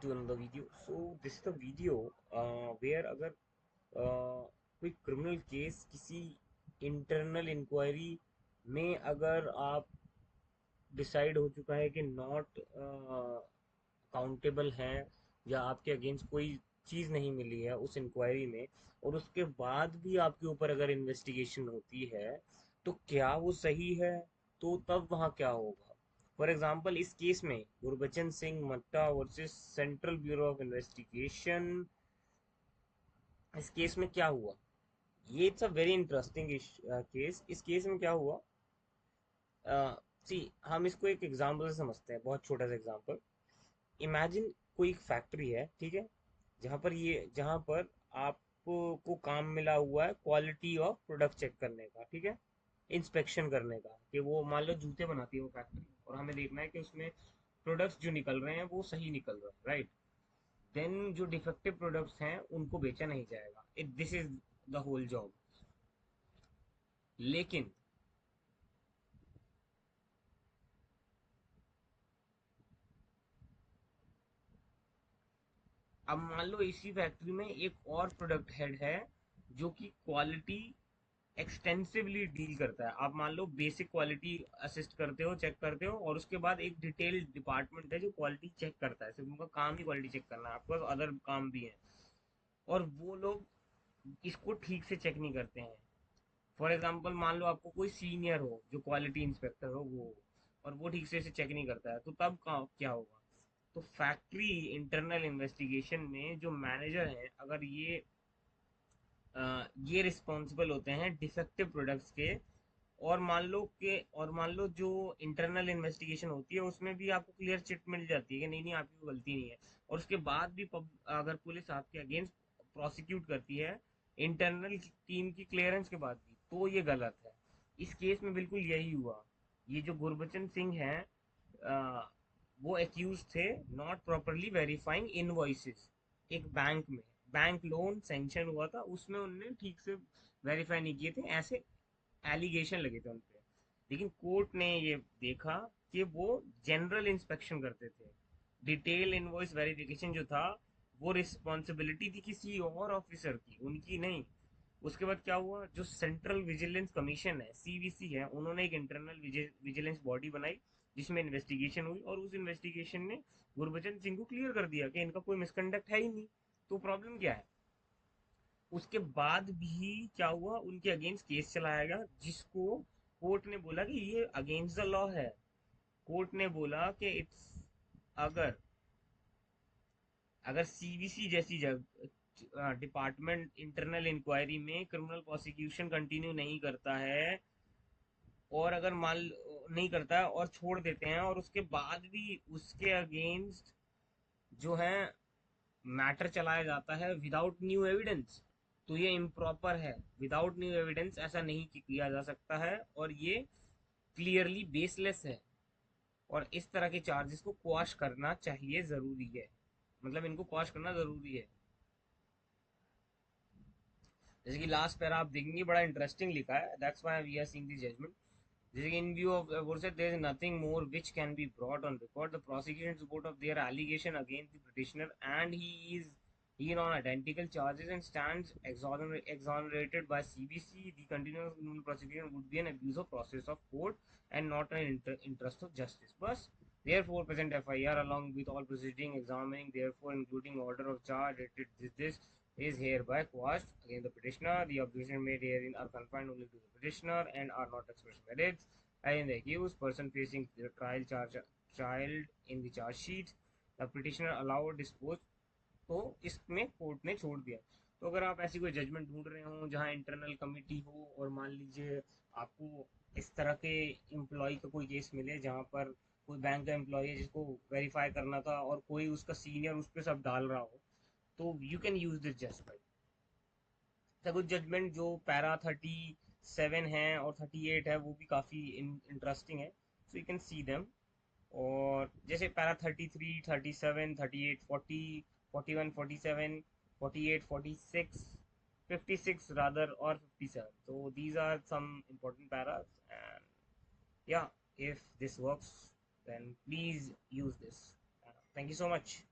to another video. So this is the video where अगर कोई criminal case किसी internal inquiry में अगर आप डिसाइड हो चुका है कि नॉट अकाउंटेबल है या आपके अगेंस्ट कोई चीज़ नहीं मिली है उस इंक्वायरी में, और उसके बाद भी आपके ऊपर अगर इन्वेस्टिगेशन होती है तो क्या वो सही है? तो तब वहाँ क्या होगा? फॉर एग्जाम्पल इस केस में Gurbachan Singh Matta versus central bureau of investigation, इस केस में क्या हुआ? ये it's a very interesting case. इस केस में क्या हुआ? सी, हम इसको एक एग्जांपल से समझते हैं, बहुत छोटा सा एग्जांपल. इमेजिन कोई एक फैक्ट्री है, ठीक है, जहाँ पर आपको काम मिला हुआ है क्वालिटी ऑफ प्रोडक्ट चेक करने का, ठीक है, इंस्पेक्शन करने का, कि वो मान लो जूते बनाती है वो फैक्ट्री, और हमें देखना है कि उसमें प्रोडक्ट्स जो निकल रहे हैं वो सही निकल रहे हैं, राइट? देन जो डिफेक्टिव प्रोडक्ट्स हैं उनको बेचा नहीं जाएगा. This is the whole job. लेकिन अब मान लो इसी फैक्ट्री में एक और प्रोडक्ट हेड है जो कि क्वालिटी एक्सटेंसिवली डील करता है. आप मान लो बेसिक क्वालिटी असिस्ट करते हो, चेक करते हो, और उसके बाद एक डिटेल डिपार्टमेंट है जो क्वालिटी चेक करता है. सिर्फ उनका काम ही क्वालिटी चेक करना है, आपके पास अदर काम भी है, और वो लोग इसको ठीक से चेक नहीं करते हैं. फॉर एग्जाम्पल मान लो आपको कोई सीनियर हो जो क्वालिटी इंस्पेक्टर हो, वो, और वो ठीक से इसे चेक नहीं करता है, तो तब क्या होगा? तो फैक्ट्री इंटरनल इन्वेस्टिगेशन में जो मैनेजर है, अगर ये रिस्पॉन्सिबल होते हैं डिफेक्टिव प्रोडक्ट्स के, और मान लो जो इंटरनल इन्वेस्टिगेशन होती है उसमें भी आपको क्लियर चिट मिल जाती है कि नहीं नहीं आपकी कोई गलती नहीं है, और उसके बाद भी अगर पुलिस आपके अगेंस्ट प्रोसिक्यूट करती है इंटरनल टीम की क्लियरेंस के बाद भी, तो ये गलत है. इस केस में बिल्कुल यही हुआ. ये जो गुरबचन सिंह हैं, वो एक्यूज थे नॉट प्रॉपरली वेरीफाइंग इनवॉइसेस. एक बैंक में बैंक लोन सैंक्शन हुआ था, उसमें उनने ठीक से वेरीफाई नहीं किए थे, ऐसे एलिगेशन लगे थे उन पे. लेकिन कोर्ट ने ये देखा कि वो जनरल इंस्पेक्शन करते थे. डिटेल इनवॉइस वेरिफिकेशन जो था वो रिस्पॉन्सिबिलिटी थी किसी और ऑफिसर की, उनकी नहीं. उसके बाद क्या हुआ? जो सेंट्रल विजिलेंस कमीशन है, सीवीसी है, उन्होंने एक इंटरनल विजिलेंस बॉडी बनाई जिसमें इन्वेस्टिगेशन हुई, और उस इन्वेस्टिगेशन ने गुरबचन सिंह को क्लियर कर दिया कि इनका कोई मिसकंडक्ट है ही नहीं. तो प्रॉब्लम क्या है? उसके बाद भी क्या हुआ? उनके अगेंस्ट केस चलाया गया जिसको कोर्ट ने बोला कि ये अगेंस्ट द लॉ है. कोर्ट ने बोला कि इट्स, अगर अगर सीवीसी जैसी जगह डिपार्टमेंट इंटरनल इंक्वायरी में क्रिमिनल प्रोसिक्यूशन कंटिन्यू नहीं करता है, और अगर मान नहीं करता है और छोड़ देते हैं, और उसके बाद भी उसके अगेंस्ट जो है मैटर चलाया जाता है विदाउट न्यू एविडेंस, तो ये इम्प्रॉपर है. विदाउट न्यू एविडेंस ऐसा नहीं किया जा सकता है, और ये क्लियरली बेसलेस है, और इस तरह के चार्जेस को क्वाश करना चाहिए, जरूरी है. मतलब इनको क्वाश करना जरूरी है. जैसे कि लास्ट पैरा आप देखेंगे, बड़ा इंटरेस्टिंग लिखा है, that's why we are seeing this judgement. जैसे कि in view of what said, there is nothing more which can be brought on record. The prosecution support of their allegation against the petitioner, and he is here on identical charges and stands exonerated by CBC. The continuous criminal prosecution would be an abuse of process of court and not an interest of justice. But therefore, present FIR along with all proceeding examining, therefore including order of charge, this is hereby quashed against the petitioner. The objection made herein are confined only to the petitioner and are not express merits. And in the accused person facing the trial charge child in the charge sheet, the petitioner allowed dispose. तो इसमें court ने छोड़ दिया. तो अगर आप ऐसी कोई जजमेंट ढूंढ रहे हो जहां इंटरनल कमिटी हो, और मान लीजिए आपको इस तरह के एम्प्लॉय का कोई केस मिले जहां पर कोई बैंक का एम्प्लॉय है जिसको वेरीफाई करना था, और कोई उसका सीनियर उस पर सब डाल रहा हो, तो you can use this judgement. कुछ जजमेंट जो पैरा 37 है और 38 है वो भी काफ़ी इंटरेस्टिंग है, so you can see them. और जैसे पैरा 33, 37, 38, 40, 41, 47, 48, 46, 56 rather, और 57. So these are some important paras, and yeah, if this works then please use this. Thank you so much.